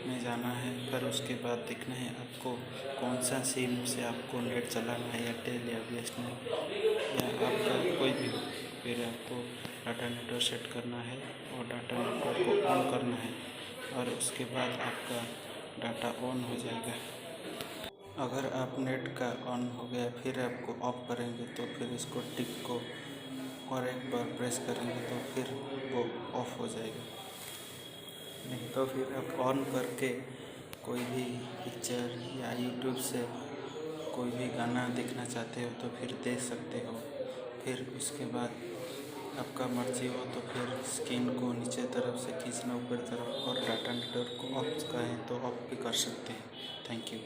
में जाना है। फिर उसके बाद देखना है आपको कौन सा सिम से आपको नेट चलाना है, एयरटेल या बीएसएनएल या आपका कोई भी। फिर आपको डाटा नेटवर्क सेट करना है और डाटा नेटवर्क को ऑन करना है और उसके बाद आपका डाटा ऑन हो जाएगा। अगर आप नेट का ऑन हो गया फिर आपको ऑफ करेंगे तो फिर इसको टिक को और एक बार प्रेस करेंगे तो फिर वो ऑफ हो जाएगा। नहीं तो फिर आप ऑन करके कोई भी पिक्चर या यूट्यूब से कोई भी गाना देखना चाहते हो तो फिर देख सकते हो। फिर उसके बाद आपका मर्जी हो तो फिर स्क्रीन को नीचे तरफ से खींचना ऊपर तरफ और डाटा नेटवर्क को ऑफ करें तो ऑफ भी कर सकते हैं। Thank you.